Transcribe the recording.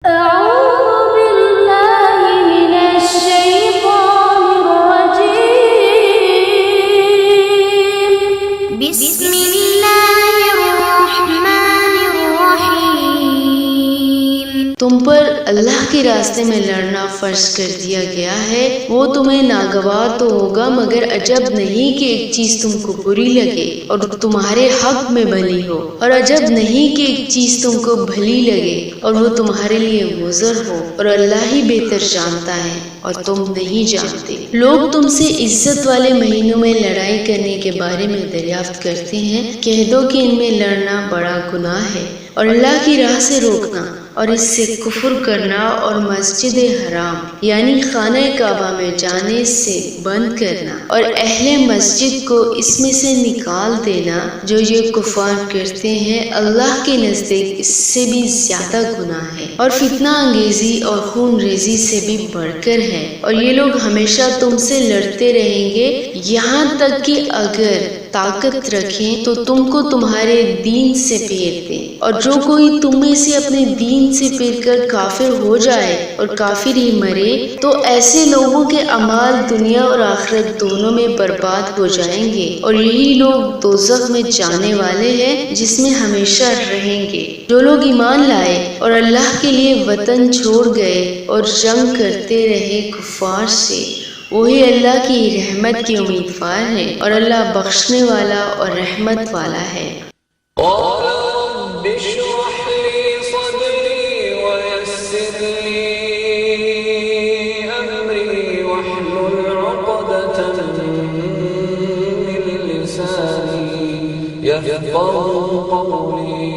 أعوذ بالله من الشيطان الرجيم بسم الله الرحمن الرحيم تم پر اللہ کے راستے میں لڑنا فرض کر دیا گیا ہے، وہ تمہیں ناگوار تو ہوگا مگر عجب نہیں کہ ایک چیز تم کو بری لگے اور تمہارے حق میں بھلی ہو، اور عجب نہیں کہ ایک چیز تم کو بھلی لگے اور وہ تمہارے لیے مضر ہو، اور اللہ ہی بہتر جانتا ہے اور تم نہیں جانتے۔ لوگ تم سے عزت والے مہینوں میں لڑائی کرنے کے بارے میں دریافت کرتے ہیں، کہہ دو کہ ان میں لڑنا بڑا گناہ ہے، اور اللہ کی راہ سے روکنا اور اس سے کفر کرنا اور مسجد حرام یعنی خانہ کعبہ میں جانے سے بند کرنا اور اہل مسجد کو اس میں سے نکال دینا جو یہ کفار کرتے ہیں، اللہ کے نزدیک اس سے بھی زیادہ گناہ ہے اور فتنہ انگیزی اور خون ریزی سے بھی بڑھ کر ہے، اور یہ لوگ ہمیشہ تم سے لڑتے رہیں گے یہاں تک کہ اگر طاقت رکھیں تو تم کو تمہارے دین سے پھیر دیں، اور جو کوئی تم میں سے اپنے دین سے پھر کر کافر ہو جائے اور کافر ہی مرے تو ایسے لوگوں کے اعمال دنیا اور آخرت دونوں میں برباد ہو جائیں گے، اور یہی لوگ دوزخ میں جانے والے ہیں جس میں ہمیشہ رہیں گے۔ جو لوگ ایمان لائے اور اللہ کے لیے وطن چھوڑ گئے اور جنگ کرتے رہے کفار سے، وہی اللہ کی رحمت کی امیدوار ہے، اور اللہ بخشنے والا اور رحمت والا ہے۔ قال رب اشرح لي صدري ويسر لي أمري واحلل عقدة من لساني يفقهوا قولي